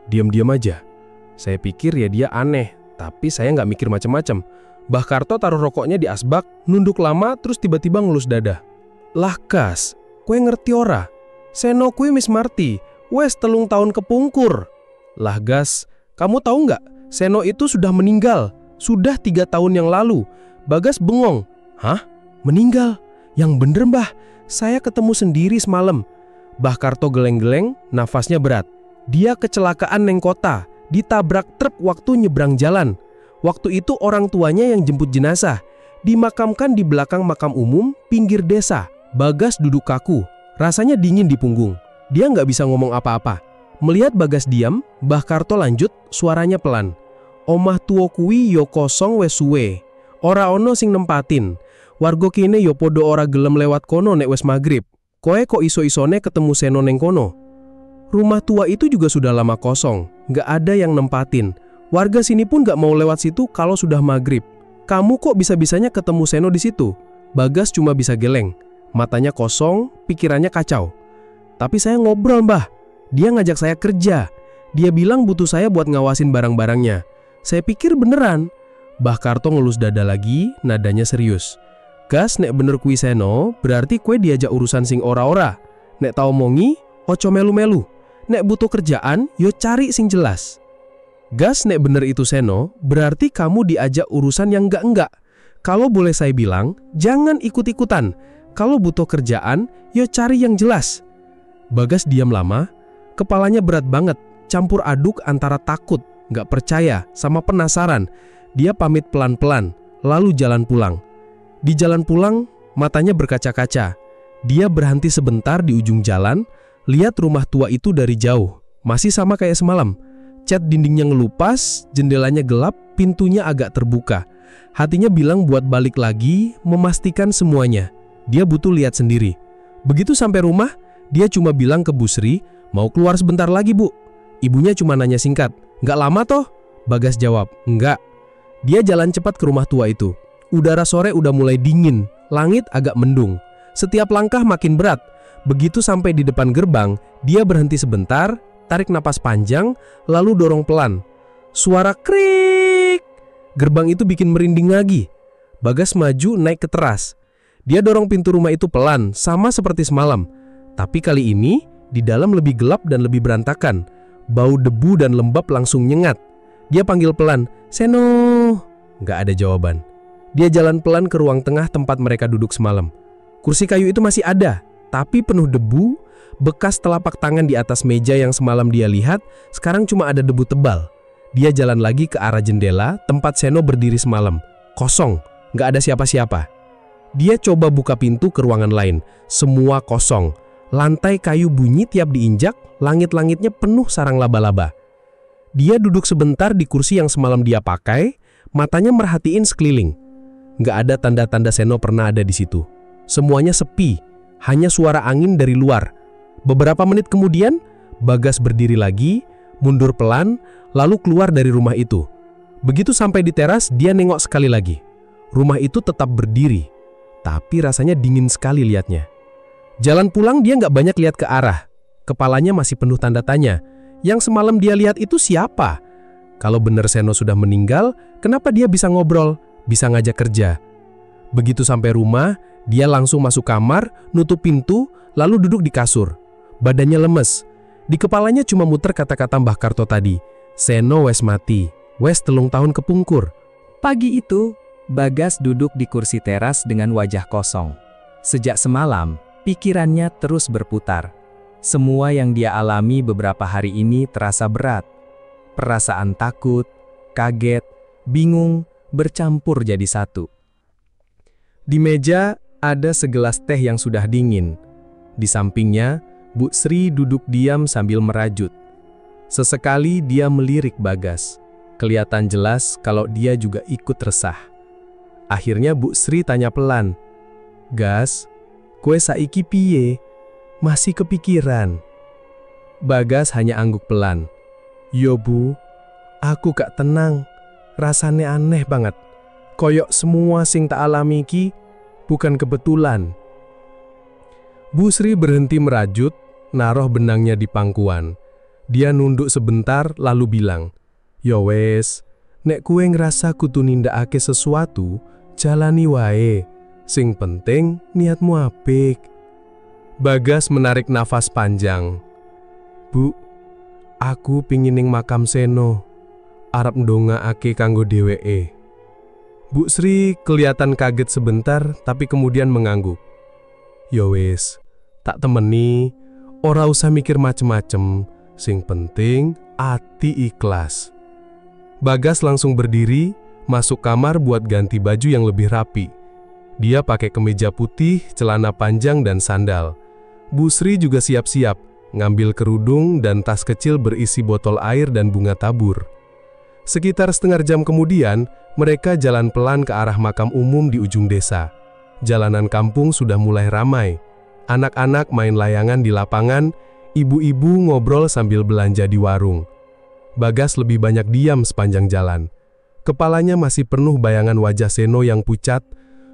diam-diam aja. Saya pikir ya dia aneh, tapi saya nggak mikir macam-macam." Mbah Karto taruh rokoknya di asbak, nunduk lama, terus tiba-tiba ngelus dada. "Lah Kas, kue ngerti ora? Seno kue Miss Marty, wes 3 tahun kepungkur." "Lah Gas, kamu tahu nggak? Seno itu sudah meninggal, sudah 3 tahun yang lalu." Bagas bengong. "Hah? Meninggal? Yang bener Mbah, saya ketemu sendiri semalam." Mbah Karto geleng-geleng, nafasnya berat. "Dia kecelakaan neng kota, ditabrak truk waktu nyebrang jalan. Waktu itu orang tuanya yang jemput jenazah, dimakamkan di belakang makam umum pinggir desa." Bagas duduk kaku, rasanya dingin di punggung. Dia nggak bisa ngomong apa-apa. Melihat Bagas diam, Mbah Karto lanjut, suaranya pelan. "Omah tuwa kuwi yo kosong wes suwe. Ora ono sing nempatin. Warga kene yo podo ora gelem lewat kono nek wes maghrib. Koe kok iso-isone ketemu Seno neng kono. Rumah tua itu juga sudah lama kosong, nggak ada yang nempatin. Warga sini pun nggak mau lewat situ kalau sudah maghrib. Kamu kok bisa-bisanya ketemu Seno di situ?" Bagas cuma bisa geleng. Matanya kosong, pikirannya kacau. "Tapi saya ngobrol Mbah. Dia ngajak saya kerja. Dia bilang butuh saya buat ngawasin barang-barangnya. Saya pikir beneran." Mbah Karto ngelus dada lagi, nadanya serius. "Gas, nek bener kui Seno, berarti kue diajak urusan sing ora-ora. Nek tau mongi, oco melu-melu. Nek butuh kerjaan, yo cari sing jelas." "Gas, nek bener itu Seno, berarti kamu diajak urusan yang enggak-enggak. Kalau boleh saya bilang, jangan ikut-ikutan. Kalau butuh kerjaan, yo cari yang jelas." Bagas diam lama, kepalanya berat banget, campur aduk antara takut, nggak percaya, sama penasaran. Dia pamit pelan-pelan, lalu jalan pulang. Di jalan pulang, matanya berkaca-kaca. Dia berhenti sebentar di ujung jalan, lihat rumah tua itu dari jauh. Masih sama kayak semalam. Cat dindingnya ngelupas, jendelanya gelap, pintunya agak terbuka. Hatinya bilang buat balik lagi, memastikan semuanya. Dia butuh lihat sendiri. Begitu sampai rumah, dia cuma bilang ke Bu Sri, mau keluar sebentar lagi, Bu. Ibunya cuma nanya singkat, nggak lama toh? Bagas jawab, enggak. Dia jalan cepat ke rumah tua itu. Udara sore udah mulai dingin, langit agak mendung. Setiap langkah makin berat. Begitu sampai di depan gerbang, dia berhenti sebentar, tarik napas panjang, lalu dorong pelan. Suara krik! Gerbang itu bikin merinding lagi. Bagas maju naik ke teras. Dia dorong pintu rumah itu pelan, sama seperti semalam. Tapi kali ini, di dalam lebih gelap dan lebih berantakan. Bau debu dan lembab langsung nyengat. Dia panggil pelan, "Seno!" Nggak ada jawaban. Dia jalan pelan ke ruang tengah tempat mereka duduk semalam. Kursi kayu itu masih ada, tapi penuh debu. Bekas telapak tangan di atas meja yang semalam dia lihat, sekarang cuma ada debu tebal. Dia jalan lagi ke arah jendela tempat Seno berdiri semalam. Kosong, nggak ada siapa-siapa. Dia coba buka pintu ke ruangan lain. Semua kosong. Lantai kayu bunyi tiap diinjak, langit-langitnya penuh sarang laba-laba. Dia duduk sebentar di kursi yang semalam dia pakai, matanya merhatiin sekeliling. Nggak ada tanda-tanda Seno pernah ada di situ. Semuanya sepi, hanya suara angin dari luar. Beberapa menit kemudian, Bagas berdiri lagi, mundur pelan, lalu keluar dari rumah itu. Begitu sampai di teras, dia nengok sekali lagi. Rumah itu tetap berdiri, tapi rasanya dingin sekali liatnya. Jalan pulang dia nggak banyak lihat ke arah. Kepalanya masih penuh tanda tanya. Yang semalam dia lihat itu siapa? Kalau benar Seno sudah meninggal, kenapa dia bisa ngobrol, bisa ngajak kerja? Begitu sampai rumah, dia langsung masuk kamar, nutup pintu, lalu duduk di kasur. Badannya lemes. Di kepalanya cuma muter kata-kata Mbah Karto tadi. Seno wes mati, wes 3 tahun kepungkur. Pagi itu, Bagas duduk di kursi teras dengan wajah kosong. Sejak semalam, pikirannya terus berputar. Semua yang dia alami beberapa hari ini terasa berat. Perasaan takut, kaget, bingung, bercampur jadi satu. Di meja ada segelas teh yang sudah dingin. Di sampingnya, Bu Sri duduk diam sambil merajut. Sesekali dia melirik Bagas. Kelihatan jelas kalau dia juga ikut resah. Akhirnya Bu Sri tanya pelan, "Gas, kue saiki piye? Masih kepikiran?" Bagas hanya angguk pelan. "Yo Bu, aku gak tenang. Rasane aneh banget. Koyok semua sing tak alami ki bukan kebetulan." Bu Sri berhenti merajut, naruh benangnya di pangkuan. Dia nunduk sebentar lalu bilang, "Yo wes, nek kue ngerasa kudu nindakake sesuatu, jalani wae. Sing penting niatmu apik." Bagas menarik nafas panjang. "Bu, aku pingin ning makam Seno. Arep ndongaake kanggo dheweke." Bu Sri kelihatan kaget sebentar tapi kemudian mengangguk. "Yo wes, tak temeni, ora usah mikir macem-macem, sing penting ati ikhlas." Bagas langsung berdiri, masuk kamar buat ganti baju yang lebih rapi. Dia pakai kemeja putih, celana panjang dan sandal. Bu Sri juga siap-siap, ngambil kerudung dan tas kecil berisi botol air dan bunga tabur. Sekitar setengah jam kemudian, mereka jalan pelan ke arah makam umum di ujung desa. Jalanan kampung sudah mulai ramai. Anak-anak main layangan di lapangan, ibu-ibu ngobrol sambil belanja di warung. Bagas lebih banyak diam sepanjang jalan. Kepalanya masih penuh bayangan wajah Seno yang pucat,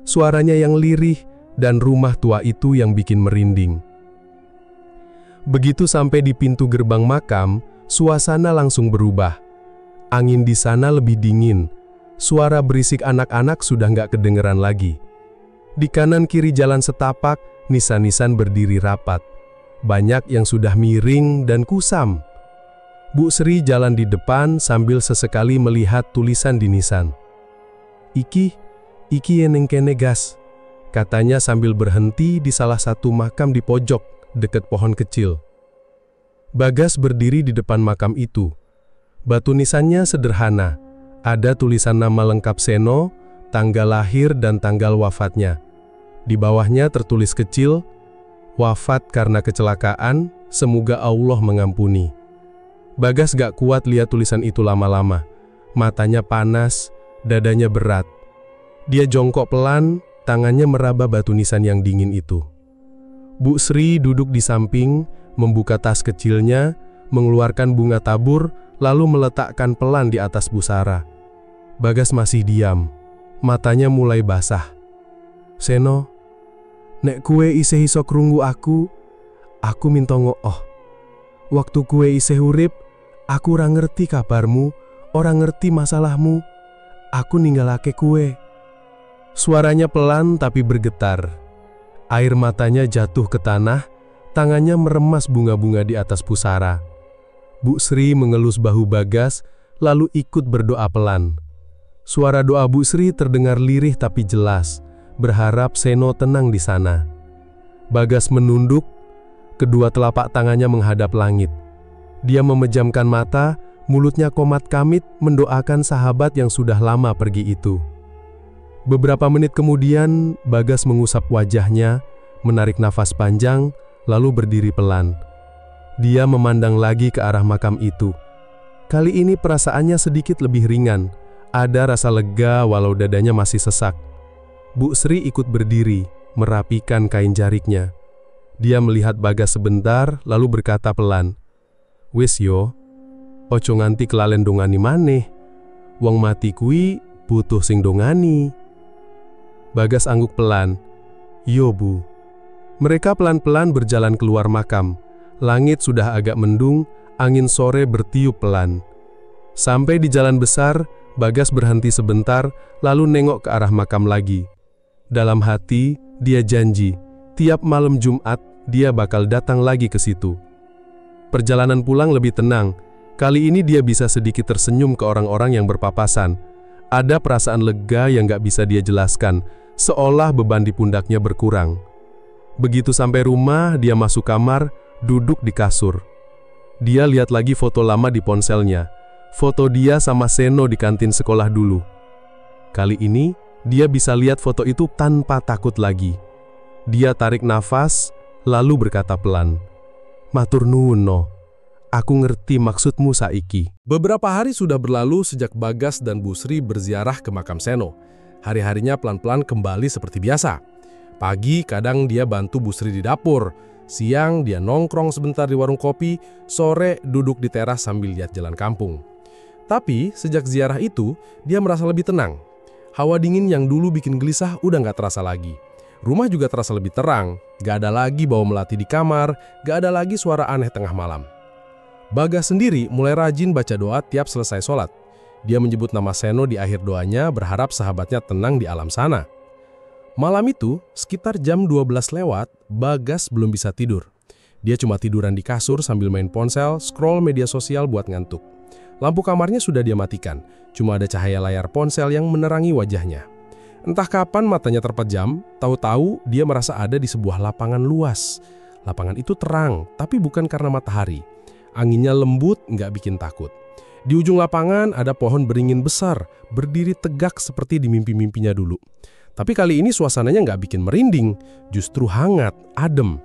suaranya yang lirih, dan rumah tua itu yang bikin merinding. Begitu sampai di pintu gerbang makam, suasana langsung berubah. Angin di sana lebih dingin. Suara berisik anak-anak sudah nggak kedengeran lagi. Di kanan kiri jalan setapak, nisan-nisan berdiri rapat. Banyak yang sudah miring dan kusam. Bu Sri jalan di depan sambil sesekali melihat tulisan di nisan. Iki yang kene gas," katanya sambil berhenti di salah satu makam di pojok, dekat pohon kecil. Bagas berdiri di depan makam itu. Batu nisannya sederhana. Ada tulisan nama lengkap Seno, tanggal lahir dan tanggal wafatnya. Di bawahnya tertulis kecil, "Wafat karena kecelakaan, semoga Allah mengampuni." Bagas gak kuat lihat tulisan itu lama-lama. Matanya panas, dadanya berat. Dia jongkok pelan, tangannya meraba batu nisan yang dingin itu. Bu Sri duduk di samping, membuka tas kecilnya, mengeluarkan bunga tabur, lalu meletakkan pelan di atas busara. Bagas masih diam, matanya mulai basah. "Seno, nek kue isih iso krungu aku minta ngooh. Waktu kue isih urip, aku ora ngerti kabarmu, ora ngerti masalahmu. Aku ninggalake kue." Suaranya pelan tapi bergetar. Air matanya jatuh ke tanah, tangannya meremas bunga-bunga di atas pusara. Bu Sri mengelus bahu Bagas, lalu ikut berdoa pelan. Suara doa Bu Sri terdengar lirih tapi jelas, berharap Seno tenang di sana. Bagas menunduk, kedua telapak tangannya menghadap langit. Dia memejamkan mata, mulutnya komat kamit mendoakan sahabat yang sudah lama pergi itu. Beberapa menit kemudian, Bagas mengusap wajahnya, menarik nafas panjang, lalu berdiri pelan. Dia memandang lagi ke arah makam itu. Kali ini perasaannya sedikit lebih ringan. Ada rasa lega walau dadanya masih sesak. Bu Sri ikut berdiri, merapikan kain jariknya. Dia melihat Bagas sebentar, lalu berkata pelan, "Wis yo, ojo nganti kelalen dongani maneh. Wong mati kui butuh sing dongani." Bagas angguk pelan, "Yo Bu." Mereka pelan-pelan berjalan keluar makam. Langit sudah agak mendung, angin sore bertiup pelan. Sampai di jalan besar, Bagas berhenti sebentar, lalu nengok ke arah makam lagi. Dalam hati, dia janji, tiap malam Jumat, dia bakal datang lagi ke situ. Perjalanan pulang lebih tenang. Kali ini dia bisa sedikit tersenyum ke orang-orang yang berpapasan. Ada perasaan lega yang gak bisa dia jelaskan, seolah beban di pundaknya berkurang. Begitu sampai rumah, dia masuk kamar, duduk di kasur. Dia lihat lagi foto lama di ponselnya. Foto dia sama Seno di kantin sekolah dulu. Kali ini, dia bisa lihat foto itu tanpa takut lagi. Dia tarik nafas, lalu berkata pelan, "Matur nuwun no. Aku ngerti maksudmu saiki." Beberapa hari sudah berlalu sejak Bagas dan Bu Sri berziarah ke makam Seno. Hari-harinya pelan-pelan kembali seperti biasa. Pagi kadang dia bantu Bu Sri di dapur. Siang dia nongkrong sebentar di warung kopi. Sore duduk di teras sambil lihat jalan kampung. Tapi sejak ziarah itu, dia merasa lebih tenang. Hawa dingin yang dulu bikin gelisah udah gak terasa lagi. Rumah juga terasa lebih terang. Gak ada lagi bau melati di kamar. Gak ada lagi suara aneh tengah malam. Bagas sendiri mulai rajin baca doa tiap selesai sholat. Dia menyebut nama Seno di akhir doanya, berharap sahabatnya tenang di alam sana. Malam itu, sekitar jam 12 lewat, Bagas belum bisa tidur. Dia cuma tiduran di kasur sambil main ponsel, scroll media sosial buat ngantuk. Lampu kamarnya sudah dia matikan, cuma ada cahaya layar ponsel yang menerangi wajahnya. Entah kapan matanya terpejam, tahu-tahu dia merasa ada di sebuah lapangan luas. Lapangan itu terang, tapi bukan karena matahari. Anginnya lembut, nggak bikin takut. Di ujung lapangan ada pohon beringin besar, berdiri tegak seperti di mimpi-mimpinya dulu. Tapi kali ini suasananya nggak bikin merinding, justru hangat, adem.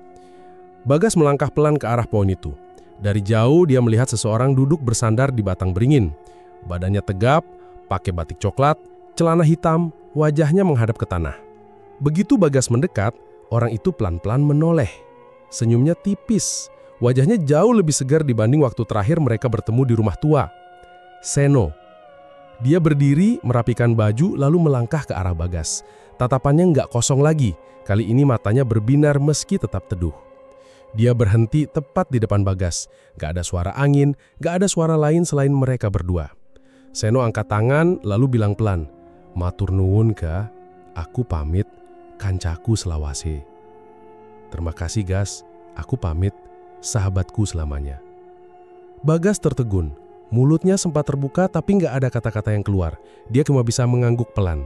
Bagas melangkah pelan ke arah pohon itu. Dari jauh dia melihat seseorang duduk bersandar di batang beringin. Badannya tegap, pakai batik coklat, celana hitam, wajahnya menghadap ke tanah. Begitu Bagas mendekat, orang itu pelan-pelan menoleh. Senyumnya tipis, wajahnya jauh lebih segar dibanding waktu terakhir mereka bertemu di rumah tua. Seno. Dia berdiri, merapikan baju, lalu melangkah ke arah Bagas. Tatapannya nggak kosong lagi, kali ini matanya berbinar meski tetap teduh. Dia berhenti tepat di depan Bagas. Gak ada suara angin, gak ada suara lain selain mereka berdua. Seno angkat tangan, lalu bilang pelan, "Matur nuwun ka, aku pamit, kancaku selawase." "Terima kasih Gas, aku pamit, sahabatku selamanya." Bagas tertegun. Mulutnya sempat terbuka tapi nggak ada kata-kata yang keluar. Dia cuma bisa mengangguk pelan.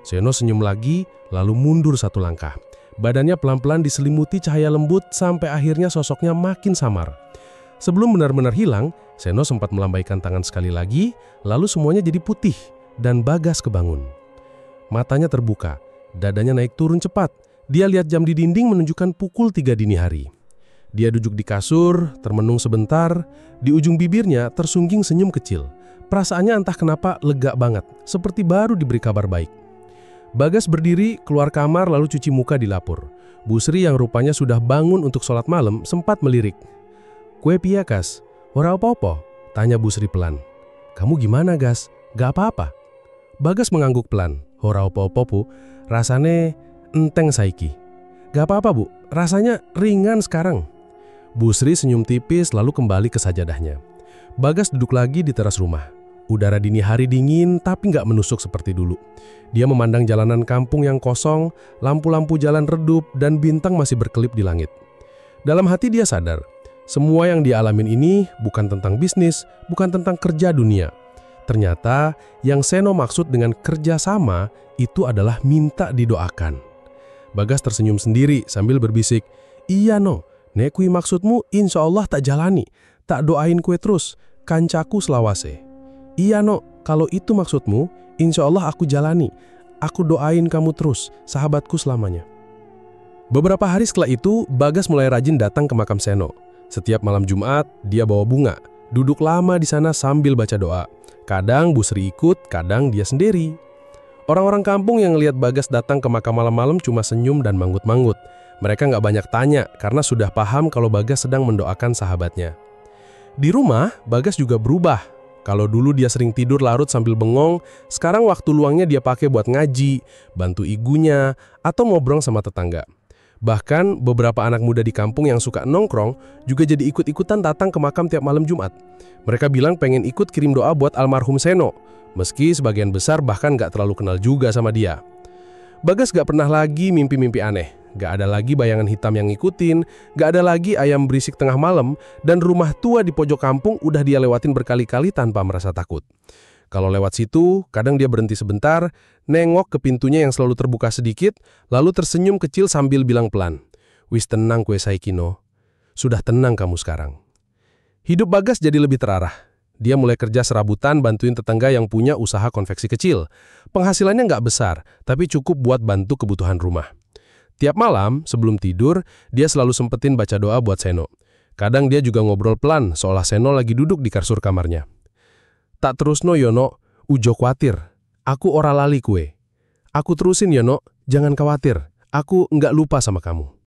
Seno senyum lagi, lalu mundur satu langkah. Badannya pelan-pelan diselimuti cahaya lembut sampai akhirnya sosoknya makin samar. Sebelum benar-benar hilang, Seno sempat melambaikan tangan sekali lagi, lalu semuanya jadi putih dan Bagas kebangun. Matanya terbuka, dadanya naik turun cepat. Dia lihat jam di dinding menunjukkan pukul 3 dini hari. Dia duduk di kasur, termenung sebentar. Di ujung bibirnya tersungging senyum kecil. Perasaannya entah kenapa lega banget, seperti baru diberi kabar baik. Bagas berdiri, keluar kamar lalu cuci muka di dapur. Bu Sri yang rupanya sudah bangun untuk sholat malam sempat melirik. "Kue pia, Gas? Ora apa-apa?" tanya Bu Sri pelan. "Kamu gimana, Gas? Gak apa-apa?" Bagas mengangguk pelan. "Ora apa-apa, Bu. Rasane enteng saiki." "Gak apa-apa, Bu. Rasanya ringan sekarang." Bu Sri senyum tipis lalu kembali ke sajadahnya. Bagas duduk lagi di teras rumah. Udara dini hari dingin tapi nggak menusuk seperti dulu. Dia memandang jalanan kampung yang kosong, lampu-lampu jalan redup, dan bintang masih berkelip di langit. Dalam hati dia sadar, semua yang dia alamin ini bukan tentang bisnis, bukan tentang kerja dunia. Ternyata yang Seno maksud dengan kerja sama itu adalah minta didoakan. Bagas tersenyum sendiri sambil berbisik, "Iya no, nek kui maksudmu insya Allah tak jalani, tak doain kue terus, kancaku selawase." "Iya no, kalau itu maksudmu, insya Allah aku jalani. Aku doain kamu terus, sahabatku selamanya." Beberapa hari setelah itu, Bagas mulai rajin datang ke makam Seno. Setiap malam Jumat, dia bawa bunga, duduk lama di sana sambil baca doa. Kadang Bu Sri ikut, kadang dia sendiri. Orang-orang kampung yang lihat Bagas datang ke makam malam-malam cuma senyum dan manggut-manggut. Mereka nggak banyak tanya karena sudah paham kalau Bagas sedang mendoakan sahabatnya. Di rumah, Bagas juga berubah. Kalau dulu dia sering tidur larut sambil bengong, sekarang waktu luangnya dia pakai buat ngaji, bantu ibunya, atau ngobrol sama tetangga. Bahkan beberapa anak muda di kampung yang suka nongkrong juga jadi ikut-ikutan datang ke makam tiap malam Jumat. Mereka bilang pengen ikut kirim doa buat almarhum Seno, meski sebagian besar bahkan gak terlalu kenal juga sama dia. Bagas gak pernah lagi mimpi-mimpi aneh. Gak ada lagi bayangan hitam yang ngikutin, gak ada lagi ayam berisik tengah malam, dan rumah tua di pojok kampung udah dia lewatin berkali-kali tanpa merasa takut. Kalau lewat situ, kadang dia berhenti sebentar, nengok ke pintunya yang selalu terbuka sedikit, lalu tersenyum kecil sambil bilang pelan, "Wis tenang kue saikino, sudah tenang kamu sekarang." Hidup Bagas jadi lebih terarah. Dia mulai kerja serabutan bantuin tetangga yang punya usaha konveksi kecil. Penghasilannya nggak besar, tapi cukup buat bantu kebutuhan rumah. Tiap malam, sebelum tidur, dia selalu sempetin baca doa buat Seno. Kadang dia juga ngobrol pelan, seolah Seno lagi duduk di kasur kamarnya. "Tak terusno Yono, ujo khawatir. Aku ora lali kue. Aku terusin Yono, jangan khawatir. Aku nggak lupa sama kamu."